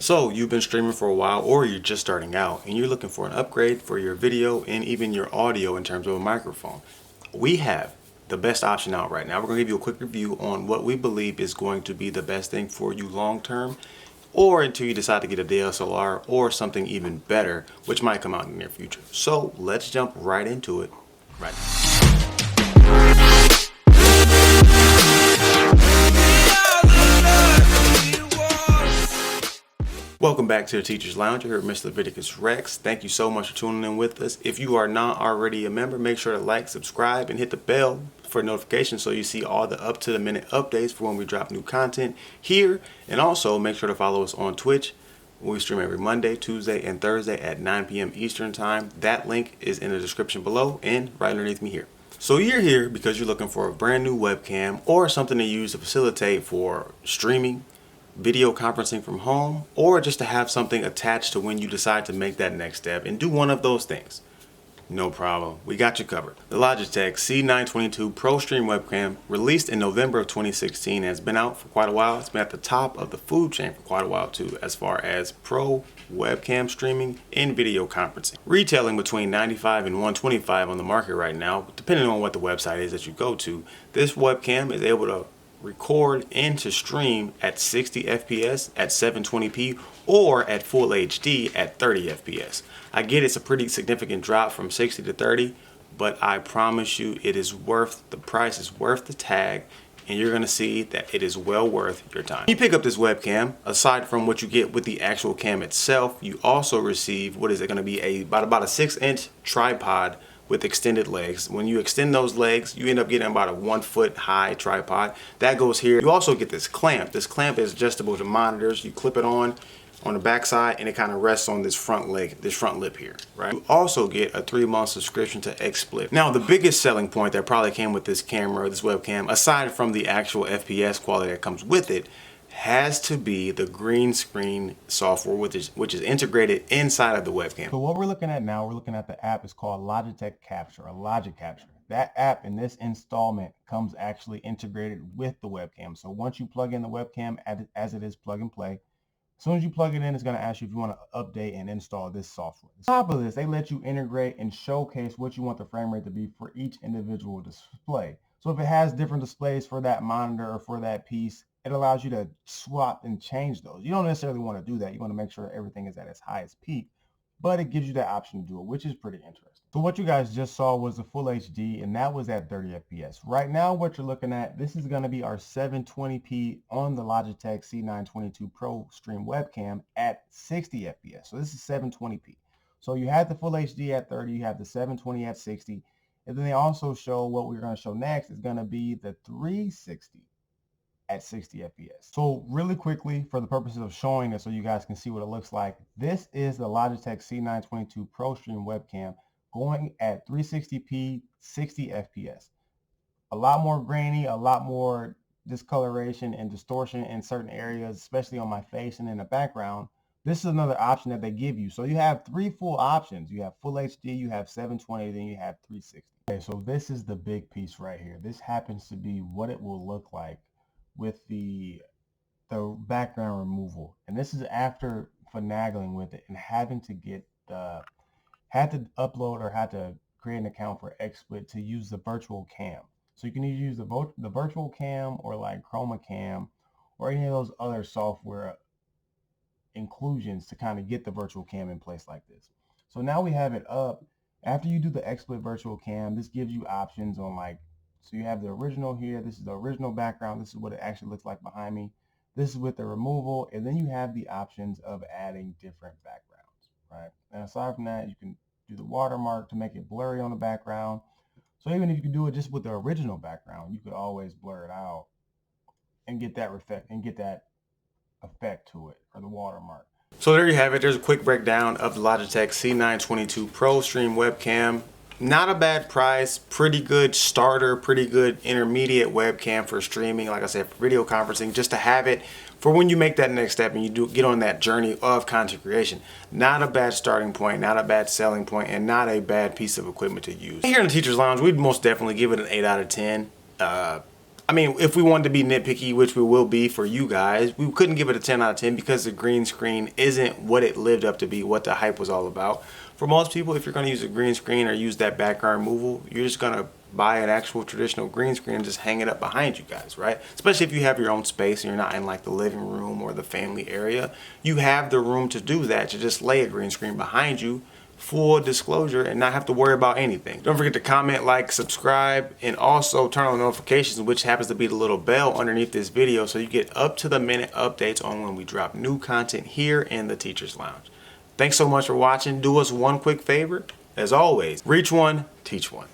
So you've been streaming for a while, or you're just starting out and you're looking for an upgrade for your video and even your audio in terms of a microphone. We have the best option out right now. We're going to give you a quick review on what we believe is going to be the best thing for you long term, or until you decide to get a DSLR or something even better, which might come out in the near future. So let's jump right into it right now. Welcome back to the Teacher's Lounge. You're here with Mr. Leviticus Rex. Thank you so much for tuning in with us. If you are not already a member, make sure to like, subscribe, and hit the bell for notifications so you see all the up-to-the-minute updates for when we drop new content here. And also make sure to follow us on Twitch. We stream every Monday, Tuesday, and Thursday at 9 p.m. Eastern Time. That link is in the description below and right underneath me here. So you're here because you're looking for a brand new webcam or something to use to facilitate for streaming, video conferencing from home, or just to have something attached to when you decide to make that next step and do one of those things. No problem, we got you covered. The Logitech C922 Pro Stream webcam, released in November of 2016, has been out for quite a while. It's been at the top of the food chain for quite a while too, as far as pro webcam streaming and video conferencing. Retailing between $95 and $125 on the market right now, depending on what the website is that you go to. This webcam is able to record and to stream at 60 FPS at 720p or at full HD at 30 FPS. I get it's a pretty significant drop from 60 to 30, but I promise you it is worth the price, is worth the tag, and you're gonna see that it is well worth your time. When you pick up this webcam, aside from what you get with the actual cam itself, you also receive what is it gonna be about a 6-inch tripod with extended legs. When you extend those legs, you end up getting about a 1 foot high tripod. That goes here. You also get this clamp. This clamp is adjustable to monitors. You clip it on the back side and it kind of rests on this front leg, this front lip here, right? You also get a 3-month subscription to XSplit. Now, the biggest selling point that probably came with this camera, this webcam, aside from the actual FPS quality that comes with it, has to be the green screen software, which is integrated inside of the webcam. So what we're looking at now, we're looking at the app. It's called Logitech Capture, or Logic Capture. That app in this installment comes actually integrated with the webcam. So once you plug in the webcam as it is plug and play, as soon as you plug it in, it's going to ask you if you want to update and install this software. On top of this, they let you integrate and showcase what you want the frame rate to be for each individual display. So if it has different displays for that monitor or for that piece, it allows you to swap and change those. You don't necessarily want to do that. You want to make sure everything is at its highest peak, but it gives you that option to do it, which is pretty interesting. So what you guys just saw was the full HD, and that was at 30 FPS. Right now, what you're looking at, this is going to be our 720p on the Logitech C922 Pro Stream webcam at 60 FPS. So this is 720p. So you had the full HD at 30, you have the 720 at 60, and then they also show what we're going to show next is going to be the 360 at 60 FPS. So really quickly, for the purposes of showing this so you guys can see what it looks like, this is the Logitech C922 Pro Stream webcam going at 360p, 60 FPS. A lot more grainy, a lot more discoloration and distortion in certain areas, especially on my face and in the background. This is another option that they give you. So you have 3 full options. You have full HD, you have 720, then you have 360. Okay, so this is the big piece right here. This happens to be what it will look like with the background removal, and this is after finagling with it and having to had to upload or had to create an account for XSplit to use the virtual cam. So you can either use the virtual cam or like Chroma Cam or any of those other software inclusions to kind of get the virtual cam in place like this. So now we have it up. After you do the XSplit virtual cam, this gives you options on like, so you have the original here. This is the original background. This is what it actually looks like behind me. This is with the removal. And then you have the options of adding different backgrounds, right? And aside from that, you can do the watermark to make it blurry on the background. So even if you can do it just with the original background, you could always blur it out and get that effect to it, or the watermark. So there you have it. There's a quick breakdown of the Logitech C922 Pro Stream webcam. Not a bad price, pretty good starter, pretty good intermediate webcam for streaming, like I said, for video conferencing, just to have it for when you make that next step and you do get on that journey of content creation. Not a bad starting point, not a bad selling point, and not a bad piece of equipment to use. Here in the Teacher's Lounge, we'd most definitely give it an 8 out of 10. I mean, if we wanted to be nitpicky, which we will be for you guys, we couldn't give it a 10 out of 10 because the green screen isn't what it lived up to be, what the hype was all about. For most people, if you're going to use a green screen or use that background removal, you're just going to buy an actual traditional green screen and just hang it up behind you guys, right? Especially if you have your own space and you're not in like the living room or the family area. You have the room to do that, to just lay a green screen behind you, full disclosure, and not have to worry about anything. Don't forget to comment, like, subscribe, and also turn on notifications, which happens to be the little bell underneath this video, so you get up to the minute updates on when we drop new content here in the Teacher's Lounge. Thanks so much for watching. Do us one quick favor. As always, reach one, teach one.